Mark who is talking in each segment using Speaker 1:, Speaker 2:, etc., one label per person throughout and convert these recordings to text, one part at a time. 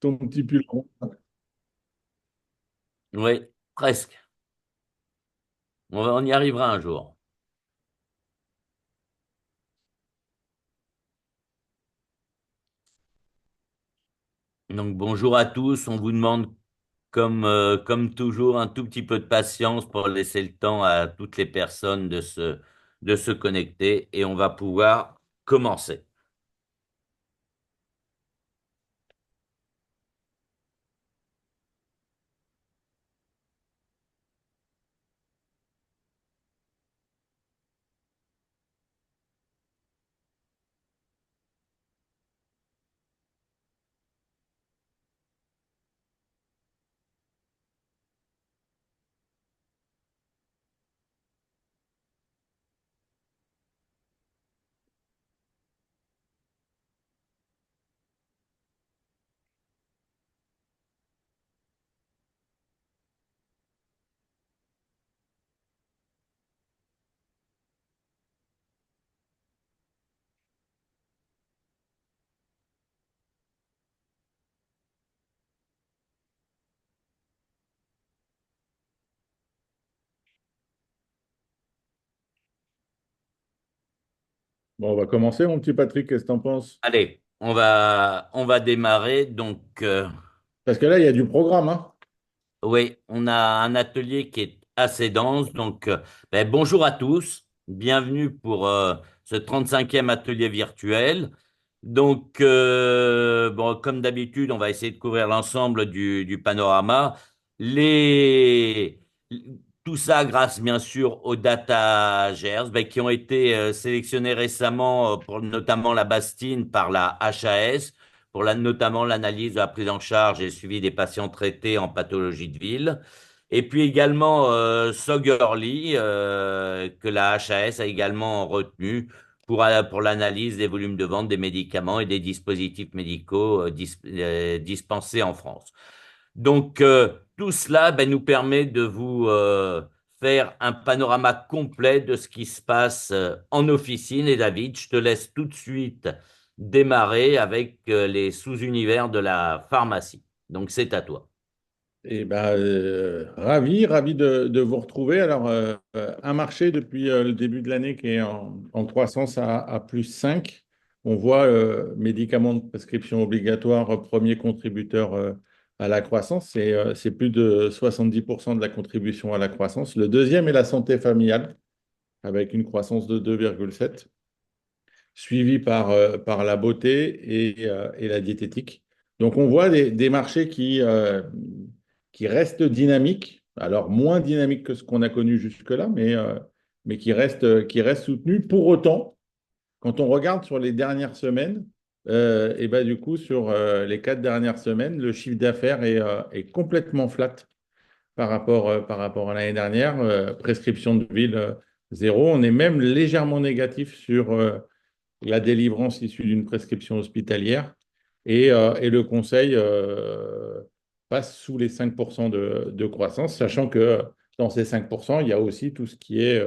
Speaker 1: ton petit pull rond.
Speaker 2: Oui, presque. On y arrivera un jour. Donc bonjour à tous. On vous demande, comme toujours, un tout petit peu de patience pour laisser le temps à toutes les personnes de se connecter et on va pouvoir commencer.
Speaker 1: Bon, on va commencer, mon petit Patrick, qu'est-ce que t'en penses?
Speaker 2: Allez, on va démarrer. Donc,
Speaker 1: Parce que là, il y a du programme, hein?
Speaker 2: oui, on a un atelier qui est assez dense. Donc, bonjour à tous. Bienvenue pour ce 35e atelier virtuel. Donc, bon, comme d'habitude, on va essayer de couvrir l'ensemble du panorama. Les... Tout ça grâce, bien sûr, aux data GERS, qui ont été sélectionnés récemment pour notamment la Bastine par la HAS, pour notamment l'analyse de la prise en charge et le suivi des patients traités en pathologie de ville. Et puis également Sogurly, que la HAS a également retenu pour l'analyse des volumes de vente des médicaments et des dispositifs médicaux dispensés en France. Donc, tout cela nous permet de vous faire un panorama complet de ce qui se passe en officine. Et David, je te laisse tout de suite démarrer avec les sous-univers de la pharmacie. Donc, c'est à toi.
Speaker 1: Et ben, ravi de vous retrouver. Alors, un marché depuis le début de l'année qui est en croissance à plus 5. On voit médicaments de prescription obligatoire, premier contributeur à la croissance. C'est plus de 70% de la contribution à la croissance. Le deuxième est la santé familiale, avec une croissance de 2,7, suivi par la beauté et la diététique. Donc on voit des marchés qui restent dynamiques, alors moins dynamiques que ce qu'on a connu jusque-là, mais qui restent soutenus. Pour autant, quand on regarde sur les dernières semaines, et ben du coup, sur les 4 dernières semaines, le chiffre d'affaires est complètement flat par rapport à l'année dernière. Prescription de ville zéro. On est même légèrement négatif sur la délivrance issue d'une prescription hospitalière et le conseil passe sous les 5% de croissance, sachant que dans ces 5%, il y a aussi tout ce qui est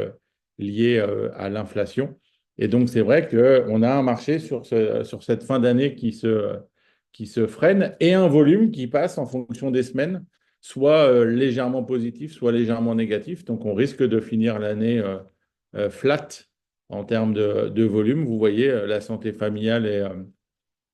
Speaker 1: lié à l'inflation. Et donc, c'est vrai qu'on a un marché sur cette fin d'année qui se freine et un volume qui passe en fonction des semaines, soit légèrement positif, soit légèrement négatif. Donc, on risque de finir l'année flat en termes de volume. Vous voyez, la santé familiale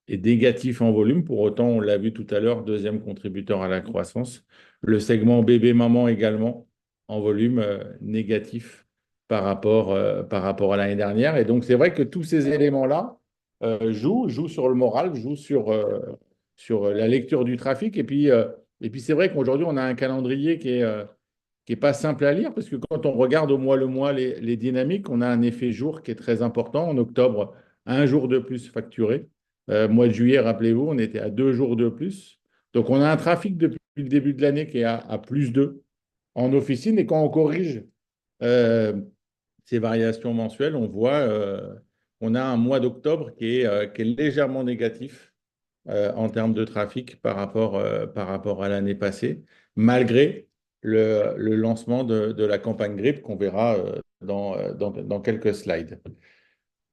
Speaker 1: est négatif en volume. Pour autant, on l'a vu tout à l'heure, deuxième contributeur à la croissance. Le segment bébé-maman également en volume négatif par rapport à l'année dernière. Et donc, c'est vrai que tous ces éléments-là jouent sur le moral, jouent sur la lecture du trafic. Et puis c'est vrai qu'aujourd'hui, on a un calendrier qui est pas simple à lire, parce que quand on regarde au mois le mois les dynamiques, on a un effet jour qui est très important. En octobre, un jour de plus facturé. Mois de juillet, rappelez-vous, on était à 2 jours de plus. Donc on a un trafic depuis le début de l'année qui est à plus 2 en officine. Et quand on corrige euh, ces variations mensuelles, on a un mois d'octobre qui est légèrement négatif en termes de trafic par rapport à l'année passée, malgré le lancement de la campagne grippe qu'on verra dans quelques slides.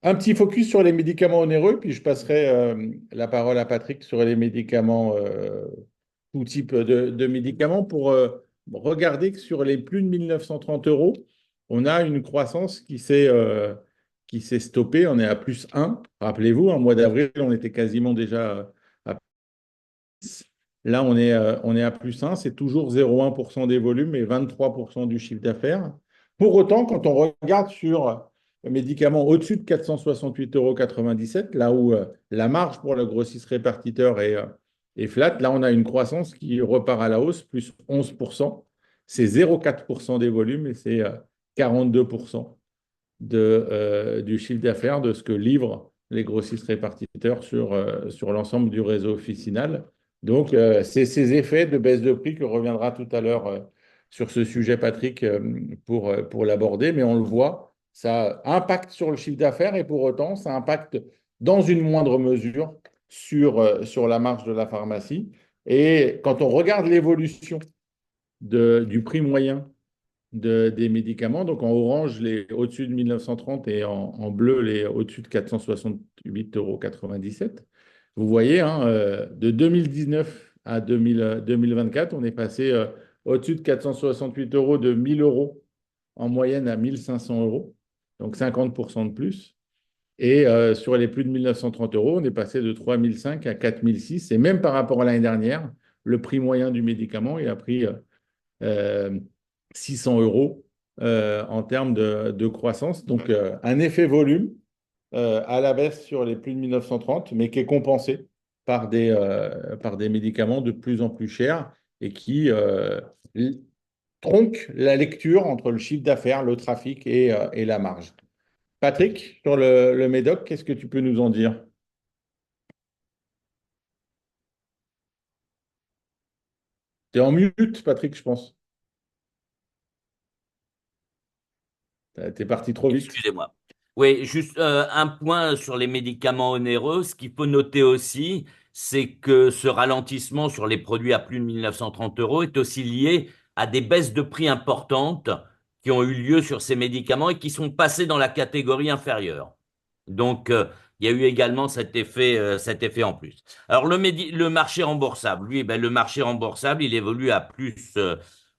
Speaker 1: Un petit focus sur les médicaments onéreux, puis je passerai la parole à Patrick sur les médicaments, tout type de médicaments, pour regarder que sur les plus de 1 930 euros, on a une croissance qui s'est stoppée. On est à plus 1. Rappelez-vous, en mois d'avril, on était quasiment déjà à plus. Là, on est à plus 1. C'est toujours 0,1% des volumes et 23% du chiffre d'affaires. Pour autant, quand on regarde sur le médicament au-dessus de 468,97 €, là où la marge pour le grossiste répartiteur est flat, là, on a une croissance qui repart à la hausse, plus 11%. C'est 0,4% des volumes et c'est 42% du chiffre d'affaires de ce que livrent les grossistes répartiteurs sur l'ensemble du réseau officinal. Donc, c'est ces effets de baisse de prix que reviendra tout à l'heure sur ce sujet, Patrick, pour l'aborder. Mais on le voit, ça impacte sur le chiffre d'affaires et pour autant, ça impacte dans une moindre mesure sur la marge de la pharmacie. Et quand on regarde l'évolution du prix moyen des médicaments. Donc en orange, les au-dessus de 1930 et en bleu, les au-dessus de 468,97 €. Vous voyez, hein, de 2019 à 2024, on est passé au-dessus de 468 euros, de 1 000 € en moyenne à 1 500 €, donc 50% de plus. Et sur les plus de 1 930 euros, on est passé de 3 500 à 4 600. Et même par rapport à l'année dernière, le prix moyen du médicament, il a pris euh, 600 euros en termes de croissance. Donc, un effet volume à la baisse sur les plus de 1930, mais qui est compensé par des médicaments de plus en plus chers et qui tronquent la lecture entre le chiffre d'affaires, le trafic et la marge. Patrick, sur le Médoc, qu'est-ce que tu peux nous en dire? Tu es en mute, Patrick, je pense. Tu es parti trop vite.
Speaker 2: Excusez-moi. Oui, juste un point sur les médicaments onéreux. Ce qu'il faut noter aussi, c'est que ce ralentissement sur les produits à plus de 1930 euros est aussi lié à des baisses de prix importantes qui ont eu lieu sur ces médicaments et qui sont passés dans la catégorie inférieure. Donc, il y a eu également cet effet en plus. Alors, le marché remboursable, lui, ben, le marché remboursable, il évolue à plus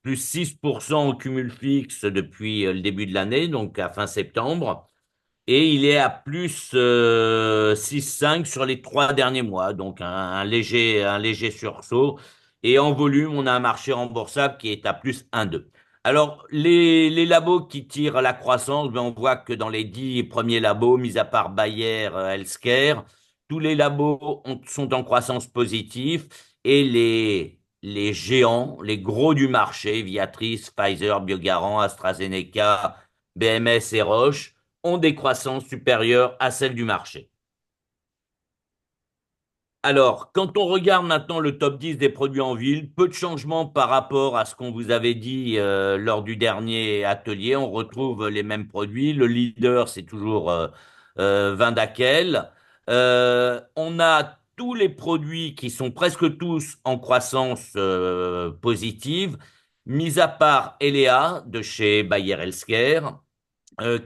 Speaker 2: 6% en cumul fixe depuis le début de l'année, donc à fin septembre. Et il est à plus 6,5 sur les 3 derniers mois, donc un léger sursaut. Et en volume, on a un marché remboursable qui est à plus 1,2. Alors, les labos qui tirent la croissance, ben, on voit que dans les 10 premiers labos, mis à part Bayer, Healthcare, tous les labos sont en croissance positive et les géants, les gros du marché, Viatris, Pfizer, Biogarant, AstraZeneca, BMS et Roche, ont des croissances supérieures à celles du marché. Alors, quand on regarde maintenant le top 10 des produits en ville, peu de changements par rapport à ce qu'on vous avait dit lors du dernier atelier. On retrouve les mêmes produits. Le leader, c'est toujours Vindaquel. On a tous les produits qui sont presque tous en croissance positive, mis à part Elea de chez Bayer Healthcare,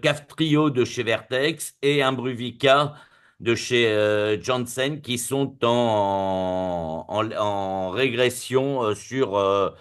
Speaker 2: Kaftrio de chez Vertex et Imbruvica de chez Janssen qui sont en régression sur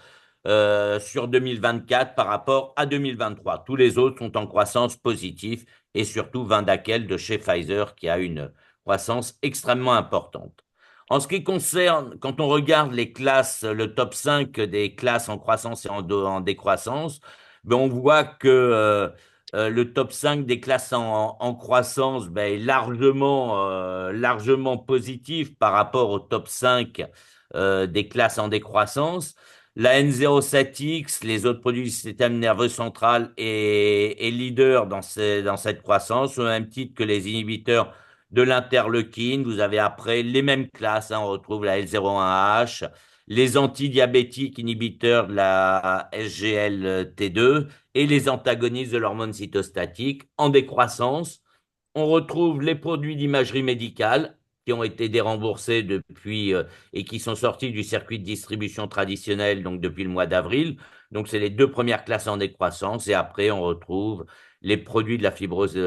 Speaker 2: 2024 par rapport à 2023. Tous les autres sont en croissance positive et surtout Vyndaqel de chez Pfizer qui a une croissance extrêmement importante. En ce qui concerne, quand on regarde les classes, le top 5 des classes en croissance et en décroissance, ben on voit que le top 5 des classes en croissance ben, est largement positif par rapport au top 5 des classes en décroissance. La N07X, les autres produits du système nerveux central, est leader dans cette croissance, au même titre que les inhibiteurs de l'interleukine. Vous avez après les mêmes classes, hein, on retrouve la L01H, les antidiabétiques inhibiteurs de la SGLT2 et les antagonistes de l'hormone cytostatique en décroissance. On retrouve les produits d'imagerie médicale qui ont été déremboursés depuis et qui sont sortis du circuit de distribution traditionnel donc depuis le mois d'avril. Donc c'est les deux premières classes en décroissance et après on retrouve les produits de la fibrose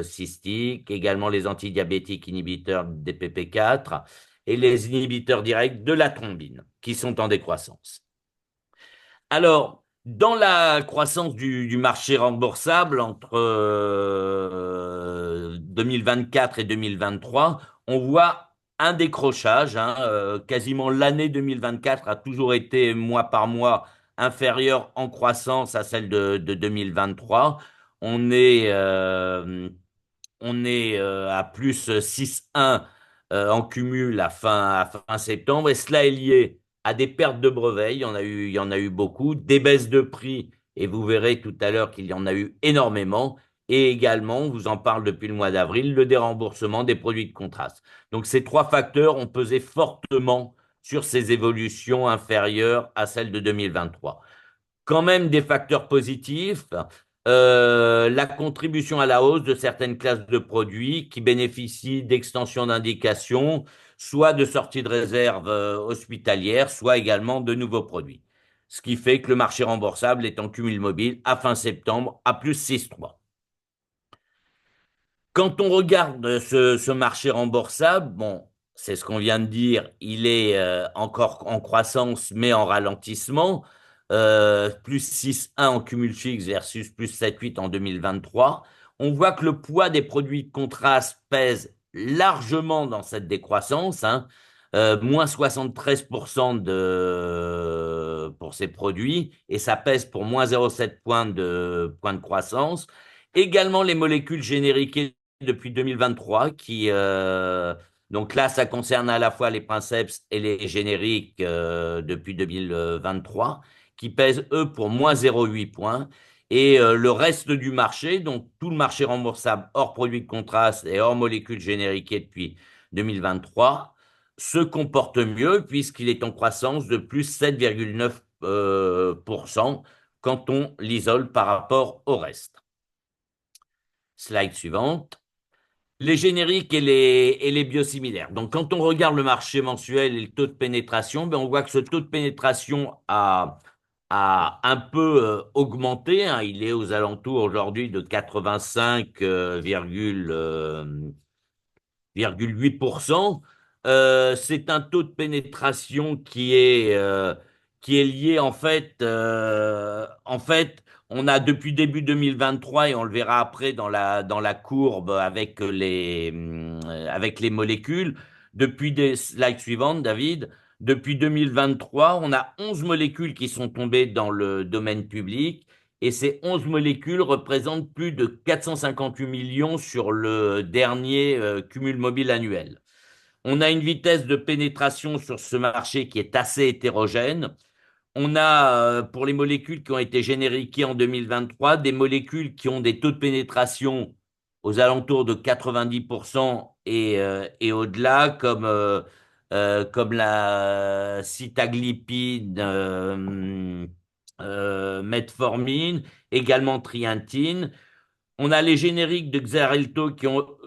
Speaker 2: cystique, également les antidiabétiques inhibiteurs DPP4 et les inhibiteurs directs de la thrombine qui sont en décroissance. Alors, dans la croissance du marché remboursable entre 2024 et 2023, on voit un décrochage. Quasiment l'année 2024 a toujours été mois par mois inférieure en croissance à celle de 2023. On est, euh, on est à plus 6,1 en cumul à fin septembre, et cela est lié à des pertes de brevets, il y en a eu beaucoup, des baisses de prix, et vous verrez tout à l'heure qu'il y en a eu énormément, et également, on vous en parle depuis le mois d'avril, le déremboursement des produits de contraste. Donc ces trois facteurs ont pesé fortement sur ces évolutions inférieures à celles de 2023. Quand même des facteurs positifs, la contribution à la hausse de certaines classes de produits qui bénéficient d'extensions d'indication, soit de sorties de réserve hospitalières, soit également de nouveaux produits. Ce qui fait que le marché remboursable est en cumul mobile à fin septembre à plus 6,3. Quand on regarde ce marché remboursable, bon, c'est ce qu'on vient de dire, il est encore en croissance, mais en ralentissement, plus 6,1 en cumul fixe versus plus 7,8 en 2023. On voit que le poids des produits de contraste pèse largement dans cette décroissance, moins 73% pour ces produits, et ça pèse pour moins 0,7 points de croissance. Également les molécules génériques depuis 2023 donc là, ça concerne à la fois les princeps et les génériques depuis 2023, qui pèsent, eux, pour moins 0,8 points. Et le reste du marché, donc tout le marché remboursable hors produits de contraste et hors molécules génériques depuis 2023, se comporte mieux puisqu'il est en croissance de plus 7,9% quand on l'isole par rapport au reste. Slide suivante. Les génériques et les biosimilaires. Donc, quand on regarde le marché mensuel et le taux de pénétration, ben, on voit que ce taux de pénétration a un peu augmenté. Il est aux alentours aujourd'hui de 85,8%. C'est un taux de pénétration qui est lié en fait, on a depuis début 2023 et on le verra après dans la courbe avec les molécules. Depuis des slides suivantes, David, depuis 2023, on a 11 molécules qui sont tombées dans le domaine public et ces 11 molécules représentent plus de 458 millions sur le dernier cumul mobile annuel. On a une vitesse de pénétration sur ce marché qui est assez hétérogène. On a, pour les molécules qui ont été génériquées en 2023, des molécules qui ont des taux de pénétration aux alentours de 90% et au-delà, comme la sitaglipine, metformine, également trientine. On a les génériques de Xarelto qui ont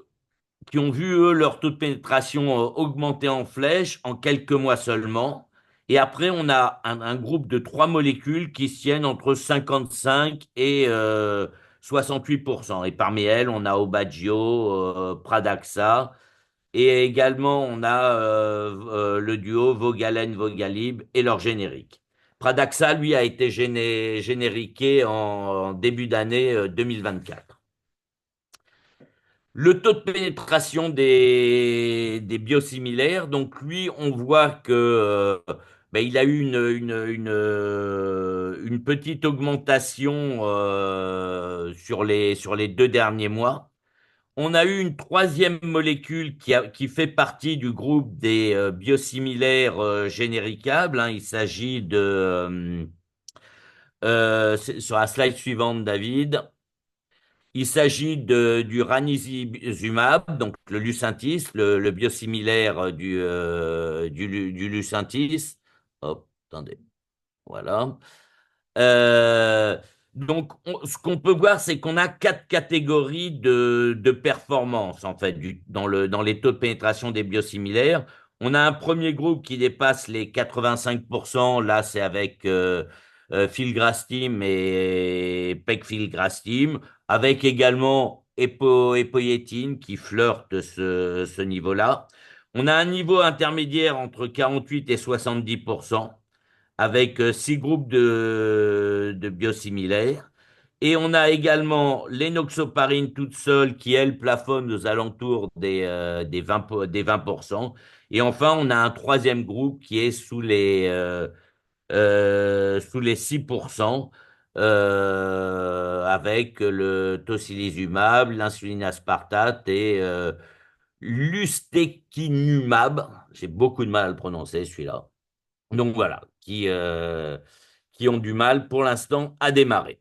Speaker 2: vu, eux, leur taux de pénétration augmenter en flèche en quelques mois seulement. Et après, on a un groupe de trois molécules qui se tiennent entre 55 et 68%. Et parmi elles, on a Aubagio, Pradaxa. Et également, on a le duo Vogalène-Vogalib et leur générique. Pradaxa, lui, a été génériqué en début d'année 2024. Le taux de pénétration des biosimilaires, donc lui, on voit que ben, il a eu une petite augmentation sur les 2 derniers mois. On a eu une troisième molécule qui fait partie du groupe des biosimilaires généricables. Il s'agit c'est sur la slide suivante, David. Il s'agit du ranizumab, donc le Lucentis, le biosimilaire du Lucentis. Hop, attendez. Voilà. Euh, Donc, ce qu'on peut voir, c'est qu'on a quatre catégories de performance, en fait, dans les taux de pénétration des biosimilaires. On a un premier groupe qui dépasse les 85%. Là, c'est avec filgrastim et pegfilgrastim, avec également époétine qui flirte ce niveau-là. On a un niveau intermédiaire entre 48 et 70%, avec six groupes de biosimilaires. Et on a également l'énoxaparine toute seule qui, elle, plafonne aux alentours des 20%. Et enfin, on a un troisième groupe qui est sous les 6%, avec le tocilizumab, l'insuline aspartate et l'ustekinumab. J'ai beaucoup de mal à le prononcer, celui-là. Donc voilà, qui ont du mal pour l'instant à démarrer.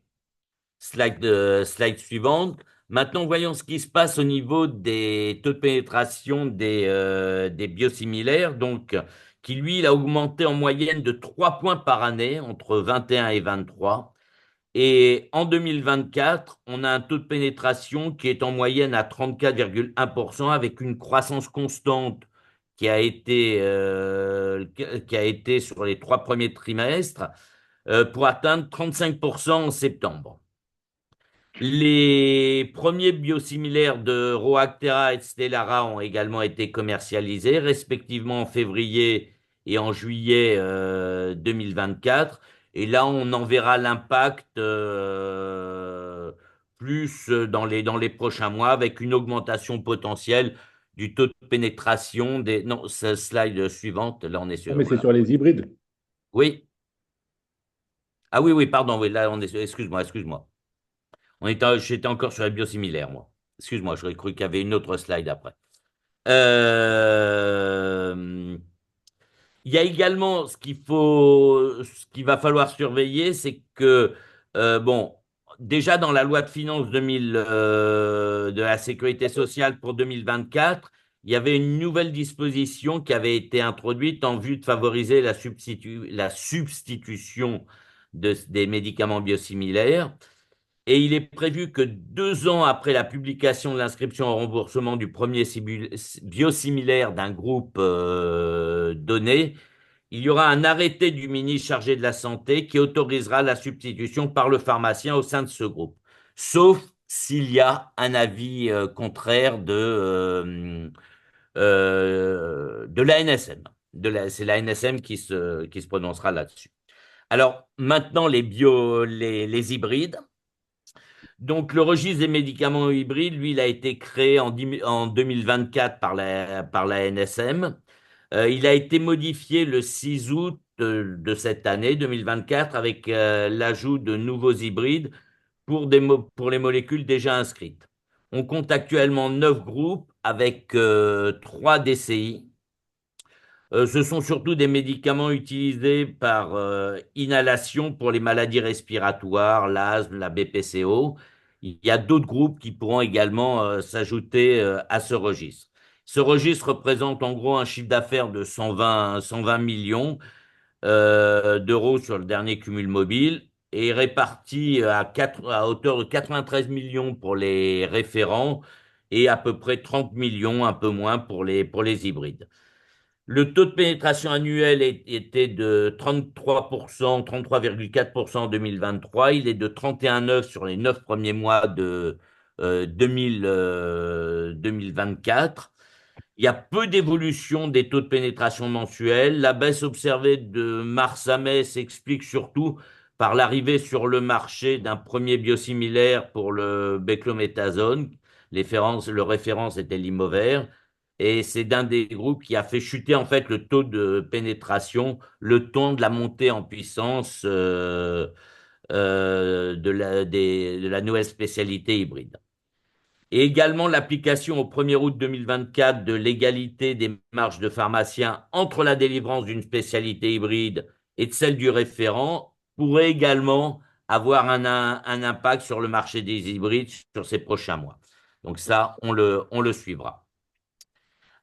Speaker 2: Slide suivante. Maintenant, voyons ce qui se passe au niveau des taux de pénétration des biosimilaires, donc qui lui, il a augmenté en moyenne de 3 points par année entre 21 et 23. Et en 2024, on a un taux de pénétration qui est en moyenne à 34,1% avec une croissance constante qui a été sur les trois premiers trimestres pour atteindre 35% en septembre. Les premiers biosimilaires de Roactera et de Stelara ont également été commercialisés, respectivement en février et en juillet 2024. Et là, on en verra l'impact plus dans les prochains mois, avec une augmentation potentielle du taux de pénétration des... Non, slide suivante, là on est
Speaker 1: Ah,
Speaker 2: sur...
Speaker 1: mais c'est
Speaker 2: Voilà.
Speaker 1: sur les hybrides.
Speaker 2: Oui. Ah oui, oui, pardon, oui, là on est... Excuse-moi, excuse-moi. J'étais encore sur la biosimilaire, moi. Excuse-moi, j'aurais cru qu'il y avait une autre slide après. Euh, Il y a également ce qu'il va falloir surveiller, c'est que, bon, déjà dans la loi de finances 2000, de la sécurité sociale pour 2024, il y avait une nouvelle disposition qui avait été introduite en vue de favoriser la substitution des médicaments biosimilaires. Et il est prévu que 2 ans après la publication de l'inscription au remboursement du premier biosimilaire d'un groupe donné, il y aura un arrêté du ministre chargé de la Santé qui autorisera la substitution par le pharmacien au sein de ce groupe, sauf s'il y a un avis contraire de l'ANSM. C'est l'ANSM qui se prononcera là-dessus. Alors maintenant, les hybrides. Donc, le registre des médicaments hybrides, lui, il a été créé en 2024 par la NSM. Il a été modifié le 6 août de cette année 2024 avec l'ajout de nouveaux hybrides pour les molécules déjà inscrites. On compte actuellement 9 groupes avec 3 DCI. Ce sont surtout des médicaments utilisés par inhalation pour les maladies respiratoires, l'asthme, la BPCO. Il y a d'autres groupes qui pourront également s'ajouter à ce registre. Ce registre représente en gros un chiffre d'affaires de 120 millions d'euros sur le dernier cumul mobile et est réparti à hauteur de 93 millions pour les référents et à peu près 30 millions, un peu moins pour les hybrides. Le taux de pénétration annuel était de 33%, 33,4% en 2023. Il est de 31,9 sur les 9 premiers mois de 2024. Il y a peu d'évolution des taux de pénétration mensuels. La baisse observée de mars à mai s'explique surtout par l'arrivée sur le marché d'un premier biosimilaire pour le beclométasone. Le référence était l'Imovert. Et c'est d'un des groupes qui a fait chuter en fait le taux de pénétration, le temps de la montée en puissance de la nouvelle spécialité hybride. Et également l'application au 1er août 2024 de l'égalité des marges de pharmaciens entre la délivrance d'une spécialité hybride et de celle du référent pourrait également avoir un impact sur le marché des hybrides sur ces prochains mois. Donc ça, on le suivra.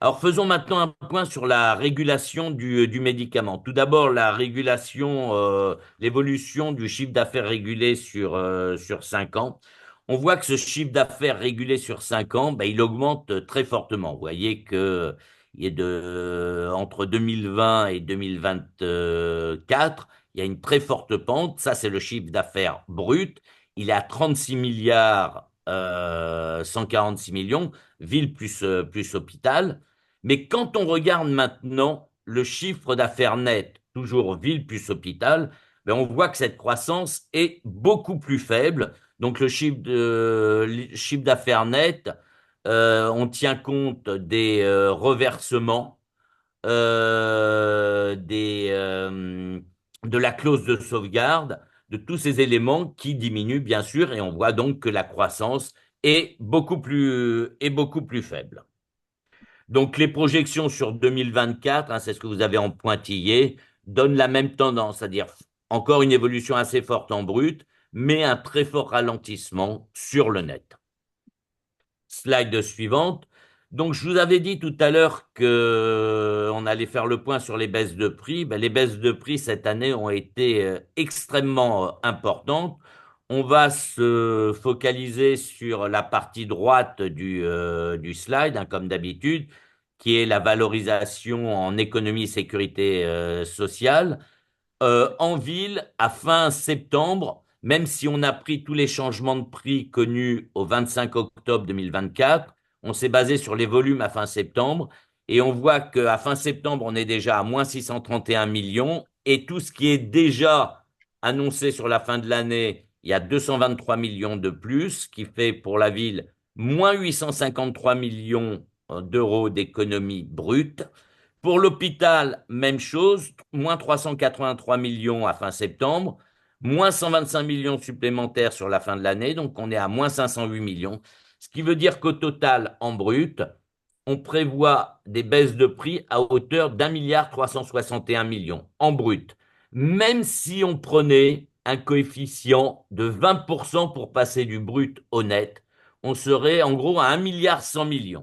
Speaker 2: Alors faisons maintenant un point sur la régulation du médicament. Tout d'abord, la régulation, l'évolution du chiffre d'affaires régulé sur 5 ans. On voit que ce chiffre d'affaires régulé sur 5 ans, ben, il augmente très fortement. Vous voyez que il est entre 2020 et 2024, il y a une très forte pente. Ça, c'est le chiffre d'affaires brut. Il est à 36 milliards 146 millions, ville plus hôpital. Mais quand on regarde maintenant le chiffre d'affaires net, toujours ville plus hôpital, ben on voit que cette croissance est beaucoup plus faible. Donc le chiffre d'affaires net, on tient compte des reversements, de la clause de sauvegarde, de tous ces éléments qui diminuent bien sûr, et on voit donc que la croissance est beaucoup plus faible. Donc les projections sur 2024, hein, c'est ce que vous avez en pointillé, donnent la même tendance, c'est-à-dire encore une évolution assez forte en brut, mais un très fort ralentissement sur le net. Slide suivante. Donc, je vous avais dit tout à l'heure que on allait faire le point sur les baisses de prix. Ben, les baisses de prix cette année ont été extrêmement importantes. On va se focaliser sur la partie droite du slide, hein, comme d'habitude, qui est la valorisation en économie et sécurité sociale. En ville, à fin septembre, même si on a pris tous les changements de prix connus au 25 octobre 2024, on s'est basé sur les volumes à fin septembre et on voit qu'à fin septembre, on est déjà à moins 631 millions et tout ce qui est déjà annoncé sur la fin de l'année, il y a 223 millions de plus, ce qui fait pour la ville moins 853 millions d'euros d'économie brute. Pour l'hôpital, même chose, moins 383 millions à fin septembre, moins 125 millions supplémentaires sur la fin de l'année, donc on est à moins 508 millions. Ce qui veut dire qu'au total, en brut, on prévoit des baisses de prix à hauteur d'1,361 milliard en brut. Même si on prenait un coefficient de 20% pour passer du brut au net, on serait en gros à 1,1 milliard.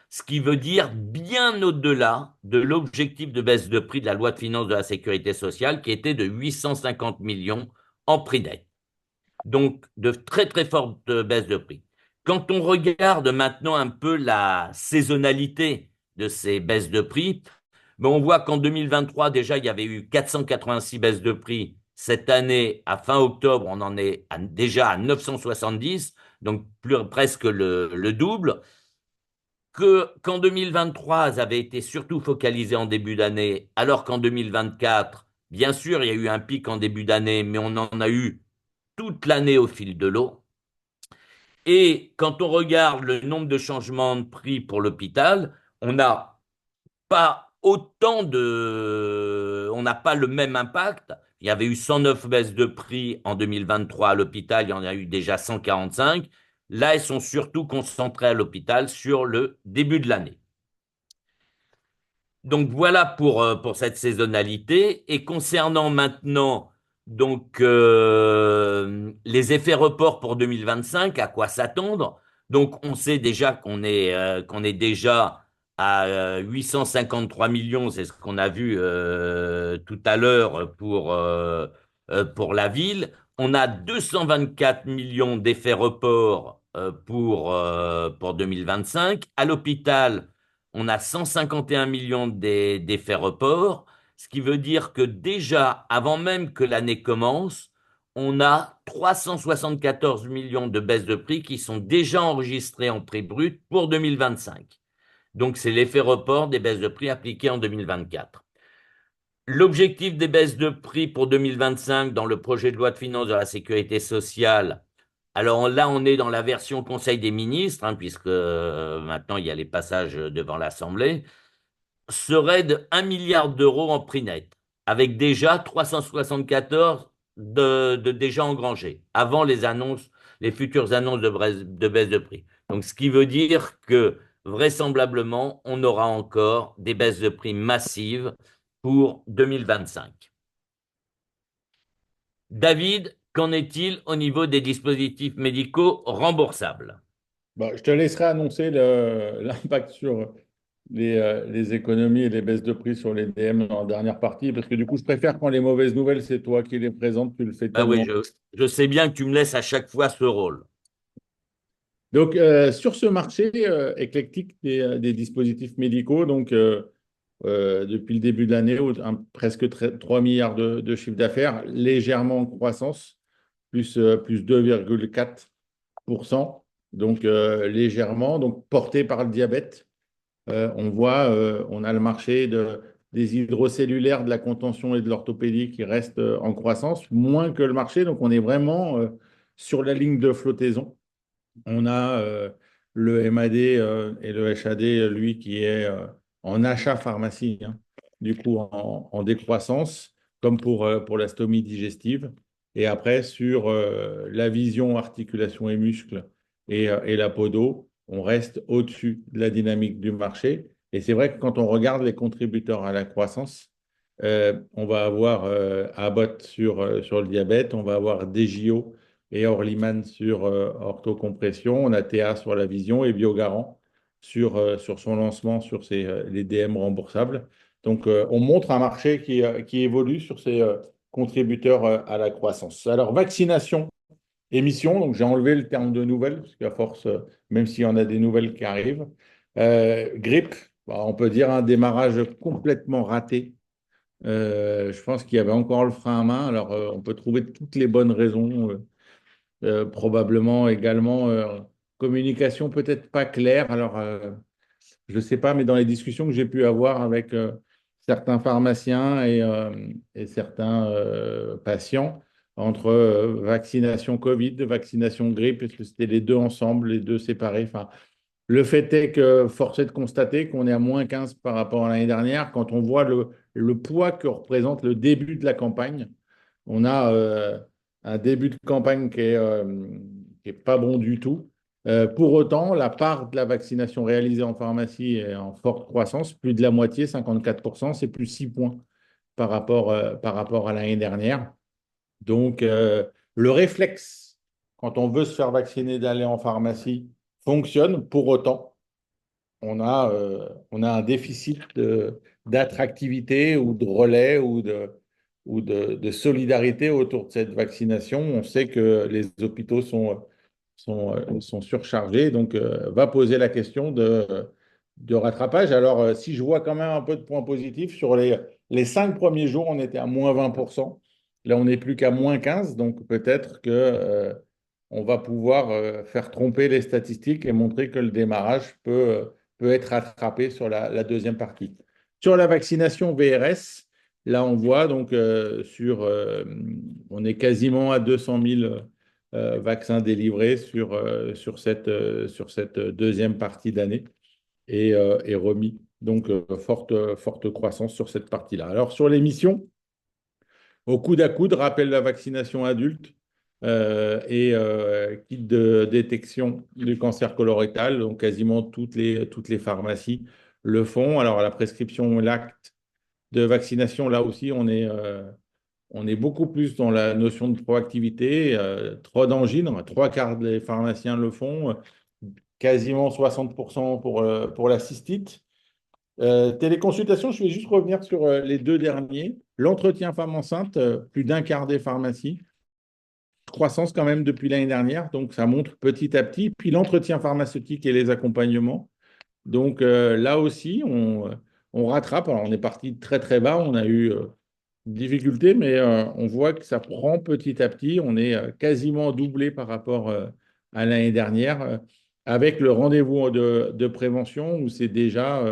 Speaker 2: Ce qui veut dire bien au-delà de l'objectif de baisse de prix de la loi de finances de la sécurité sociale qui était de 850 millions en prix net. Donc, de très très fortes baisses de prix. Quand on regarde maintenant un peu la saisonnalité de ces baisses de prix, ben on voit qu'en 2023, déjà, il y avait eu 486 baisses de prix. Cette année, à fin octobre, on en est déjà à 970, donc presque le double qu'en 2023, elles avaient été surtout focalisées en début d'année, alors qu'en 2024, bien sûr, il y a eu un pic en début d'année, mais on en a eu toute l'année au fil de l'eau. Et quand on regarde le nombre de changements de prix pour l'hôpital, on n'a pas on n'a pas le même impact. Il y avait eu 109 baisses de prix en 2023 à l'hôpital, il y en a eu déjà 145. Là, elles sont surtout concentrées à l'hôpital sur le début de l'année. Donc voilà pour cette saisonnalité. Et concernant maintenant les effets reports pour 2025, à quoi s'attendre? Donc on sait déjà qu'on est déjà à 853 millions, c'est ce qu'on a vu tout à l'heure pour la ville. On a 224 millions d'effets reports pour 2025. À l'hôpital, on a 151 millions d'effets reports, ce qui veut dire que déjà, avant même que l'année commence, on a 374 millions de baisses de prix qui sont déjà enregistrées en prix brut pour 2025. Donc, c'est l'effet report des baisses de prix appliquées en 2024. L'objectif des baisses de prix pour 2025 dans le projet de loi de finances de la sécurité sociale, alors là, on est dans la version Conseil des ministres, hein, puisque maintenant il y a les passages devant l'Assemblée, serait de 1 milliard d'euros en prix net, avec déjà 374 de déjà engrangés, avant les futures annonces de baisse de prix. Donc, ce qui veut dire que vraisemblablement, on aura encore des baisses de prix massives pour 2025. David, qu'en est-il au niveau des dispositifs médicaux remboursables?
Speaker 1: Bon, je te laisserai annoncer l'impact sur les économies et les baisses de prix sur les DM dans la dernière partie, parce que du coup, je préfère quand les mauvaises nouvelles, c'est toi qui les présentes, tu le fais
Speaker 2: Bah oui,
Speaker 1: tellement.
Speaker 2: je sais bien que tu me laisses à chaque fois ce rôle.
Speaker 1: Donc, sur ce marché éclectique des dispositifs médicaux, donc depuis le début de l'année, presque 3 milliards de chiffre d'affaires, légèrement en croissance, plus 2,4%, donc légèrement, donc porté par le diabète. On a le marché des hydrocellulaires, de la contention et de l'orthopédie qui reste en croissance, moins que le marché, donc on est vraiment sur la ligne de flottaison. On a le MAD et le HAD, lui, qui est en achat pharmacie, hein, du coup en décroissance, comme pour la stomie digestive. Et après, sur la vision, articulation et muscles et la podo, on reste au-dessus de la dynamique du marché. Et c'est vrai que quand on regarde les contributeurs à la croissance, on va avoir Abbott sur le diabète, on va avoir DJO et Orlyman sur orthocompression. On a TA sur la vision et Biogarant sur son lancement sur les DM remboursables. Donc, on montre un marché qui évolue sur ces contributeurs à la croissance. Alors, vaccination, émission, donc j'ai enlevé le terme de nouvelles, parce qu'à force, même s'il y en a des nouvelles qui arrivent. Grippe, bah, on peut dire un démarrage complètement raté. Je pense qu'il y avait encore le frein à main. Alors, on peut trouver toutes les bonnes raisons. Probablement également communication peut-être pas claire. Alors, je ne sais pas, mais dans les discussions que j'ai pu avoir avec certains pharmaciens et certains patients, entre vaccination Covid, vaccination grippe, est-ce que c'était les deux ensemble, les deux séparés? Enfin, le fait est que force est de constater qu'on est à -15 par rapport à l'année dernière. Quand on voit le poids que représente le début de la campagne, on a un début de campagne qui est pas bon du tout. Pour autant, la part de la vaccination réalisée en pharmacie est en forte croissance, plus de la moitié, 54%, c'est plus 6 points par rapport à l'année dernière. Donc, le réflexe, quand on veut se faire vacciner, d'aller en pharmacie, fonctionne. Pour autant, on a un déficit d'attractivité ou de relais ou de solidarité autour de cette vaccination. On sait que les hôpitaux sont surchargés, donc va poser la question de rattrapage. Alors, si je vois quand même un peu de points positifs, sur les 5 premiers jours, on était à -20%. Là, on n'est plus qu'à -15%, donc peut-être que on va pouvoir faire tromper les statistiques et montrer que le démarrage peut être rattrapé sur la deuxième partie. Sur la vaccination VRS, là, on voit donc on est quasiment à 200 000 vaccins délivrés sur cette deuxième partie d'année et remis. Donc, forte croissance sur cette partie-là. Alors, sur les missions, au coude à coude, rappel de la vaccination adulte et kit de détection du cancer colorectal. Donc, quasiment toutes les pharmacies le font. Alors, la prescription, l'acte de vaccination, là aussi, on est beaucoup plus dans la notion de proactivité. Trop d'angines, 3 quarts des pharmaciens le font, quasiment 60% pour la cystite. Téléconsultation, je vais juste revenir sur les deux derniers. L'entretien femme enceinte, plus d'un quart des pharmacies. Croissance quand même depuis l'année dernière, donc ça montre petit à petit. Puis l'entretien pharmaceutique et les accompagnements. Donc là aussi, on rattrape. Alors on est parti de très très bas, on a eu difficulté, mais on voit que ça prend petit à petit. On est quasiment doublé par rapport à l'année dernière, avec le rendez-vous de prévention où c'est déjà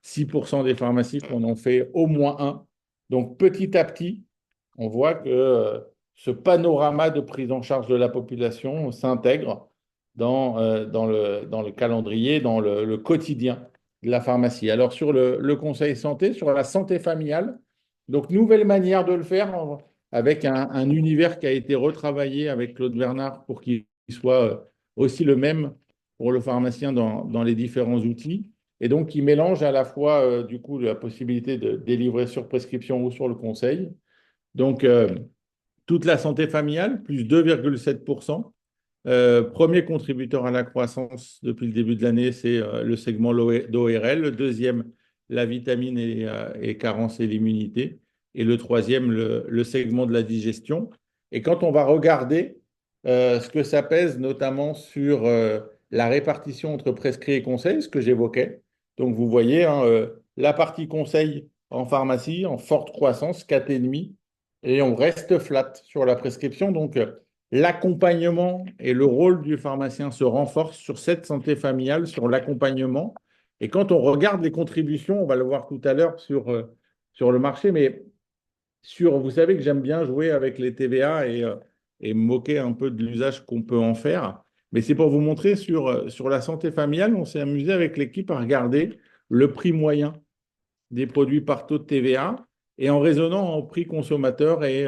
Speaker 1: 6% des pharmacies qu'on en fait au moins un. Donc petit à petit, on voit que ce panorama de prise en charge de la population s'intègre dans le calendrier, dans le quotidien de la pharmacie. Alors sur le conseil santé, sur la santé familiale, donc, nouvelle manière de le faire avec un univers qui a été retravaillé avec Claude Bernard pour qu'il soit aussi le même pour le pharmacien dans les différents outils. Et donc, qui mélange à la fois, du coup, la possibilité de délivrer sur prescription ou sur le conseil. Donc, toute la santé familiale, plus 2,7%. Premier contributeur à la croissance depuis le début de l'année, c'est le segment d'ORL. Le deuxième, la vitamine et carence et l'immunité. Et le troisième, le segment de la digestion. Et quand on va regarder ce que ça pèse, notamment sur la répartition entre prescrit et conseil, ce que j'évoquais. Donc vous voyez, hein, la partie conseil en pharmacie en forte croissance, 4,5, et on reste flat sur la prescription. Donc, l'accompagnement et le rôle du pharmacien se renforcent sur cette santé familiale, sur l'accompagnement. Et quand on regarde les contributions, on va le voir tout à l'heure sur le marché, mais vous savez que j'aime bien jouer avec les TVA et me moquer un peu de l'usage qu'on peut en faire. Mais c'est pour vous montrer sur la santé familiale, on s'est amusé avec l'équipe à regarder le prix moyen des produits par taux de TVA et en raisonnant en prix consommateur et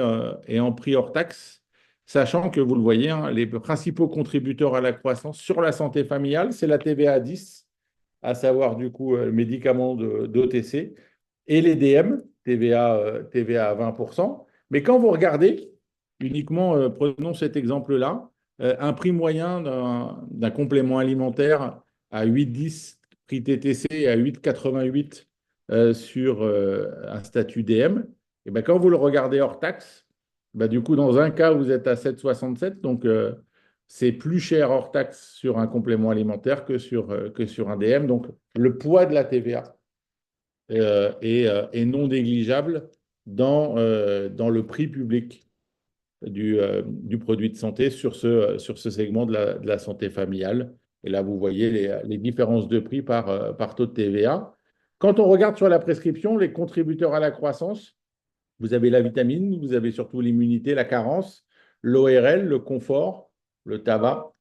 Speaker 1: en prix hors taxe, sachant que vous le voyez, hein, les principaux contributeurs à la croissance sur la santé familiale, c'est la TVA à 10, à savoir du coup médicaments d'OTC, et les DM, TVA à 20%. Mais quand vous regardez, uniquement, prenons cet exemple-là, un prix moyen d'un complément alimentaire à 8,10, prix TTC à 8,88 sur un statut DM, et ben quand vous le regardez hors taxe, ben du coup, dans un cas, vous êtes à 7,67, donc c'est plus cher hors taxe sur un complément alimentaire que sur un DM. Donc, le poids de la TVA est non négligeable dans le prix public du produit de santé sur ce segment de la santé familiale. Et là, vous voyez les différences de prix par taux de TVA. Quand on regarde sur la prescription, les contributeurs à la croissance, vous avez la vitamine, vous avez surtout l'immunité, la carence, l'ORL, le confort, le tabac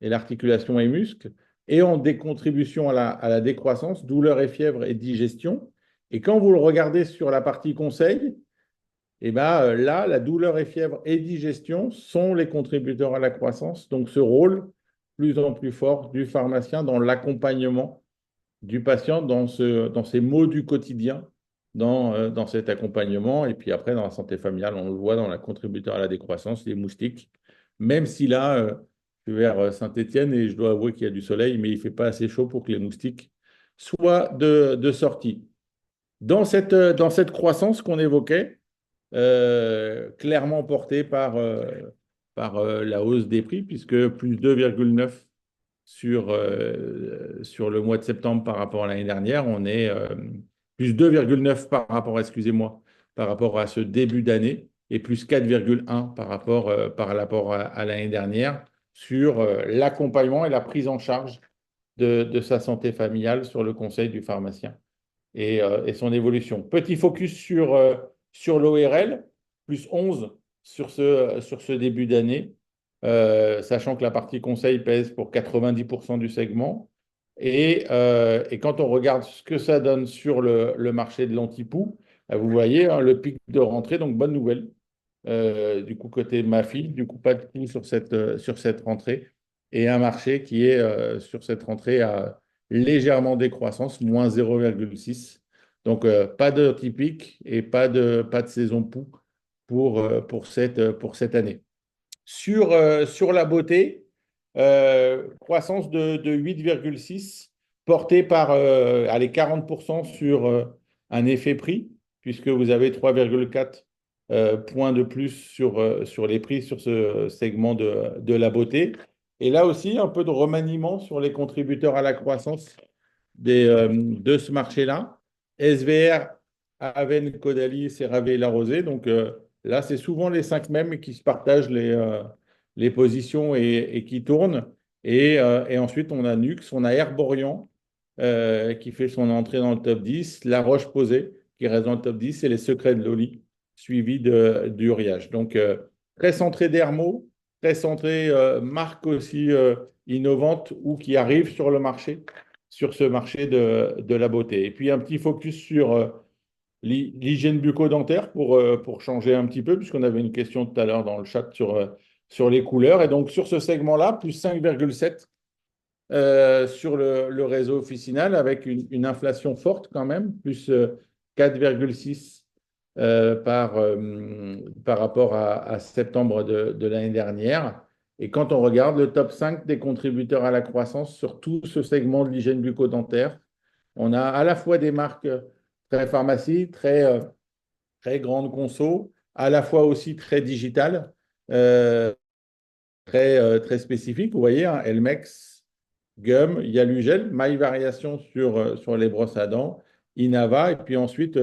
Speaker 1: et l'articulation et muscles, et en décontribution à la décroissance, douleur et fièvre et digestion. Et quand vous le regardez sur la partie conseil, et ben, là, la douleur et fièvre et digestion sont les contributeurs à la croissance. Donc, ce rôle plus en plus fort du pharmacien dans l'accompagnement du patient dans ses maux du quotidien, dans cet accompagnement. Et puis après, dans la santé familiale, on le voit dans la contributeur à la décroissance, les moustiques. Même si là, je suis vers Saint-Étienne et je dois avouer qu'il y a du soleil, mais il ne fait pas assez chaud pour que les moustiques soient de sortie. Dans cette croissance qu'on évoquait, clairement portée par la hausse des prix, puisque plus 2,9 sur le mois de septembre par rapport à l'année dernière. On est plus 2,9 excusez-moi, par rapport à ce début d'année et plus 4,1 par rapport à l'année dernière sur l'accompagnement et la prise en charge de sa santé familiale sur le conseil du pharmacien et son évolution. Petit focus sur l'ORL, plus 11 sur ce début d'année, sachant que la partie conseil pèse pour 90% du segment. Et quand on regarde ce que ça donne sur le marché de l'antipoux, vous voyez hein, le pic de rentrée, donc bonne nouvelle. Du coup, côté ma fille, du coup, pas de coup sur cette rentrée. Et un marché qui est sur cette rentrée à légèrement décroissance, moins 0,6. Donc, pas de typique et pas de saison poux pour cette année. Sur la beauté, croissance de 8,6, portée par allez, 40% sur un effet prix, puisque vous avez 3,4 points de plus sur les prix sur ce segment de la beauté. Et là aussi, un peu de remaniement sur les contributeurs à la croissance de ce marché-là. SVR, Aven, Caudalie, CeraVe et La Rosée. Donc là, c'est souvent les cinq mêmes qui se partagent les positions et qui tournent. Et ensuite, on a Nux, on a Herborian qui fait son entrée dans le top 10, La Roche-Posay qui reste dans le top 10 et les Secrets de Loli, suivi d'Uriage. Donc, très centré Dermo, très centré marque aussi innovante ou qui arrive sur le marché, sur ce marché de la beauté. Et puis, un petit focus sur l'hygiène bucco-dentaire pour changer un petit peu, puisqu'on avait une question tout à l'heure dans le chat sur les couleurs. Et donc, sur ce segment-là, plus 5,7 sur le réseau officinal, avec une inflation forte quand même, plus 4,6 par rapport à septembre de l'année dernière. Et quand on regarde le top 5 des contributeurs à la croissance sur tout ce segment de l'hygiène bucco-dentaire, on a à la fois des marques très pharmacie, très grandes conso, à la fois aussi très digitales, euh, très spécifiques. Vous voyez, hein, Elmex, Gum, il y a Lugel, My Variation sur les brosses à dents, Inava, et puis ensuite,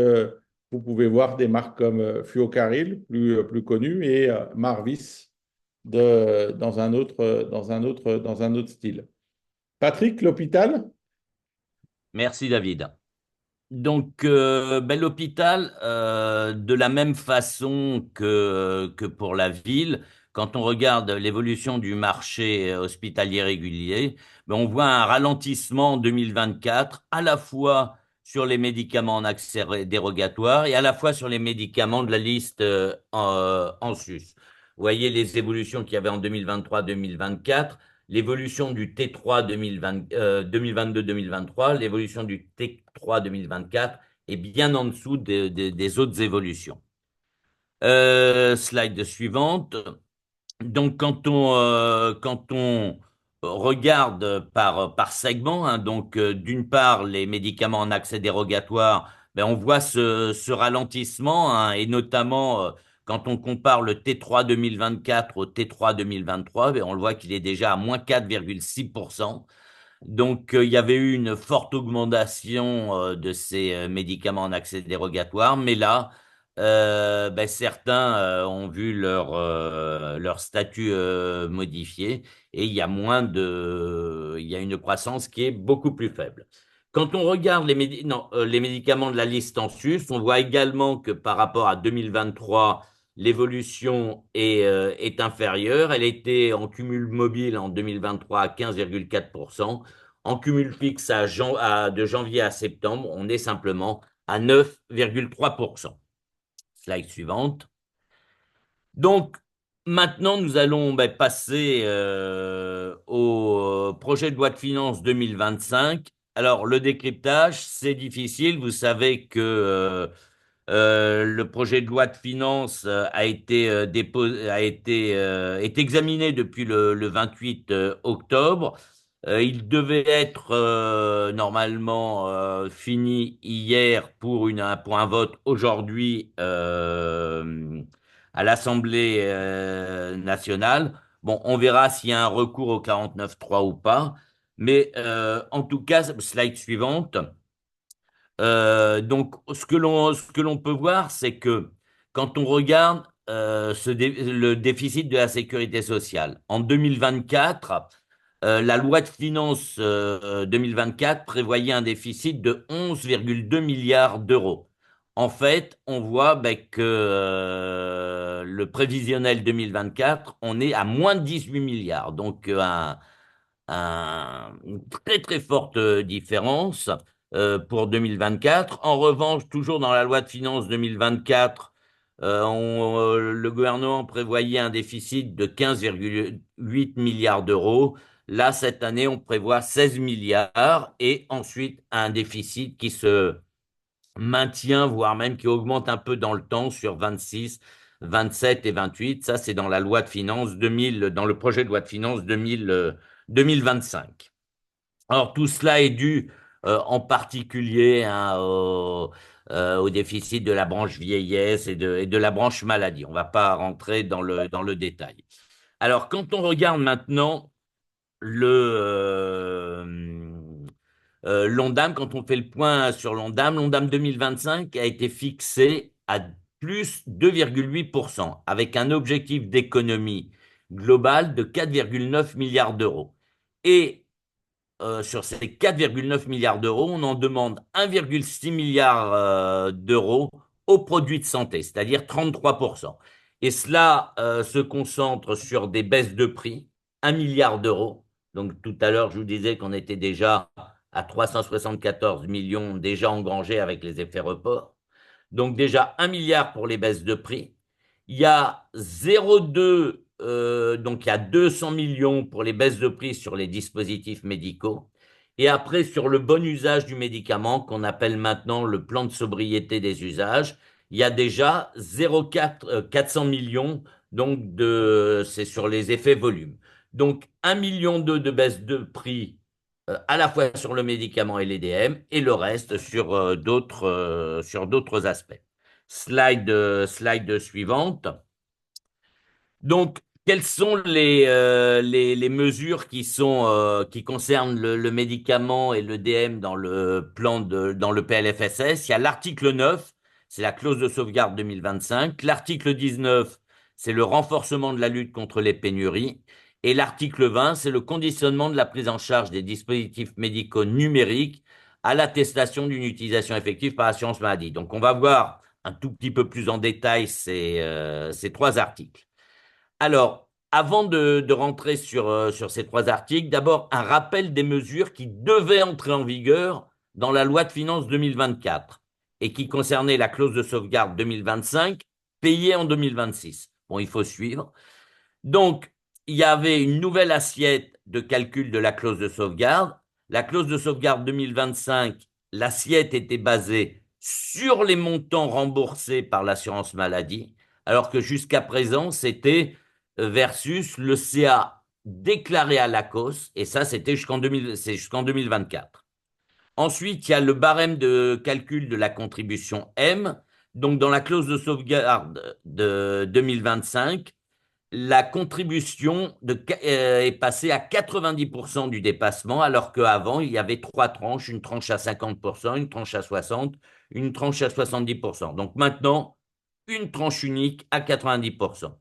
Speaker 1: vous pouvez voir des marques comme Fluocaril, plus connues, et Marvis dans un autre style. Patrick, l'hôpital?
Speaker 2: Merci David. Donc, l'hôpital, de la même façon que pour la ville, quand on regarde l'évolution du marché hospitalier régulier, on voit un ralentissement en 2024, à la fois sur les médicaments en accès dérogatoire et à la fois sur les médicaments de la liste en sus. Vous voyez les évolutions qu'il y avait en 2023-2024, l'évolution du T3 2022-2023, l'évolution du T3 2024 est bien en dessous des autres évolutions. Slide suivante. Donc, quand on regarde par segment, hein, donc d'une part les médicaments en accès dérogatoire, on voit ce ralentissement, hein, et notamment quand on compare le T3 2024 au T3 2023, on le voit qu'il est déjà à moins 4,6%. Donc, il y avait eu une forte augmentation de ces médicaments en accès dérogatoire, mais là, certains ont vu leur statut modifié et il y a une croissance qui est beaucoup plus faible. Quand on regarde non, les médicaments de la liste en sus, on voit également que par rapport à 2023, l'évolution est inférieure. Elle était en cumul mobile en 2023 à 15,4%. En cumul fixe de janvier à septembre, on est simplement à 9,3%. Slide suivante. Donc, maintenant, nous allons passer au projet de loi de finances 2025. Alors, le décryptage, c'est difficile. Vous savez que le projet de loi de finances a été déposé, est examiné depuis le 28 octobre. Il devait être normalement fini hier pour un vote aujourd'hui à l'Assemblée nationale. Bon, on verra s'il y a un recours au 49.3 ou pas. Mais en tout cas, slide suivante. Donc, ce que l'on peut voir, c'est que quand on regarde le déficit de la sécurité sociale, en 2024, la loi de finances 2024 prévoyait un déficit de 11,2 milliards d'euros. En fait, on voit que le prévisionnel 2024, on est à moins de 18 milliards. Donc, une très très forte différence pour 2024. En revanche, toujours dans la loi de finances 2024, le gouvernement prévoyait un déficit de 15,8 milliards d'euros. Là, cette année, on prévoit 16 milliards et ensuite un déficit qui se maintient, voire même qui augmente un peu dans le temps sur 26, 27 et 28. Ça, c'est dans la loi de finances 2000, dans le projet de loi de finances 2025. Alors, tout cela est dû en particulier, hein, au déficit de la branche vieillesse et de la branche maladie. On ne va pas rentrer dans le détail. Alors, quand on regarde maintenant l'Ondam, quand on fait le point sur l'Ondam 2025 a été fixé à plus 2,8%, avec un objectif d'économie globale de 4,9 milliards d'euros. Et sur ces 4,9 milliards d'euros, on en demande 1,6 milliard d'euros aux produits de santé, c'est-à-dire 33%. Et cela se concentre sur des baisses de prix, 1 milliard d'euros. Donc tout à l'heure, je vous disais qu'on était déjà à 374 millions déjà engrangés avec les effets report. Donc déjà 1 milliard pour les baisses de prix. Il y a 0,2, donc il y a 200 millions pour les baisses de prix sur les dispositifs médicaux. Et après, sur le bon usage du médicament, qu'on appelle maintenant le plan de sobriété des usages, il y a déjà 400 millions, donc c'est sur les effets volume. Donc 1,2 million de baisse de prix à la fois sur le médicament et l'EDM et le reste sur d'autres aspects. Slide suivante. Donc, quelles sont les mesures qui concernent le médicament et le DM dans dans le PLFSS? Il y a l'article 9, c'est la clause de sauvegarde 2025. L'article 19, c'est le renforcement de la lutte contre les pénuries. Et l'article 20, c'est le conditionnement de la prise en charge des dispositifs médicaux numériques à l'attestation d'une utilisation effective par l'assurance maladie. Donc, on va voir un tout petit peu plus en détail ces trois articles. Alors, avant de rentrer sur ces trois articles, d'abord un rappel des mesures qui devaient entrer en vigueur dans la loi de finances 2024 et qui concernaient la clause de sauvegarde 2025 payée en 2026. Bon, il faut suivre. Donc, il y avait une nouvelle assiette de calcul de la clause de sauvegarde. La clause de sauvegarde 2025, l'assiette était basée sur les montants remboursés par l'assurance maladie, alors que jusqu'à présent, c'était versus le CA déclaré à l'ACOS, et ça, c'est jusqu'en 2024. Ensuite, il y a le barème de calcul de la contribution M. Donc, dans la clause de sauvegarde de 2025, la contribution est passée à 90% du dépassement, alors qu'avant, il y avait trois tranches, une tranche à 50%, une tranche à 60%, une tranche à 70%. Donc maintenant, une tranche unique à 90%.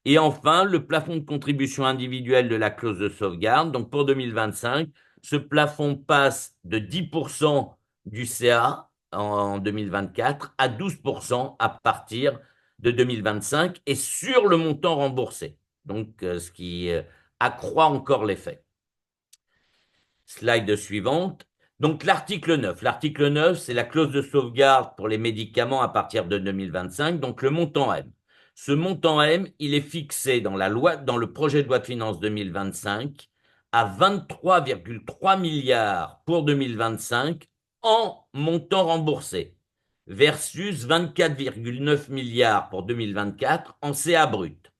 Speaker 2: Et enfin, le plafond de contribution individuelle de la clause de sauvegarde. Donc pour 2025, ce plafond passe de 10% du CA en 2024 à 12% à partir de 2025 et sur le montant remboursé. Donc, ce qui accroît encore l'effet. Slide suivante. Donc, l'article 9. L'article 9, c'est la clause de sauvegarde pour les médicaments à partir de 2025, donc le montant M. Ce montant M, il est fixé dans dans le projet de loi de finances 2025 à 23,3 milliards pour 2025 en montant remboursé versus 24,9 milliards pour 2024 en CA brut.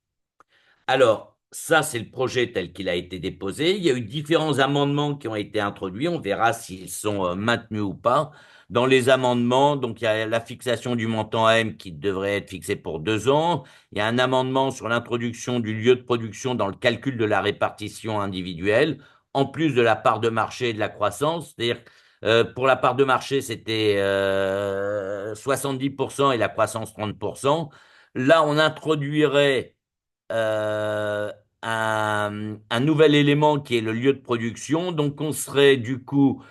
Speaker 2: Alors, ça, c'est le projet tel qu'il a été déposé. Il y a eu différents amendements qui ont été introduits. On verra s'ils sont maintenus ou pas. Dans les amendements, donc il y a la fixation du montant M qui devrait être fixé pour 2 ans. Il y a un amendement sur l'introduction du lieu de production dans le calcul de la répartition individuelle, en plus de la part de marché et de la croissance. C'est-à-dire, pour la part de marché, c'était 70% et la croissance 30%. Là, on introduirait euh, un nouvel élément qui est le lieu de production. Donc, on serait du coup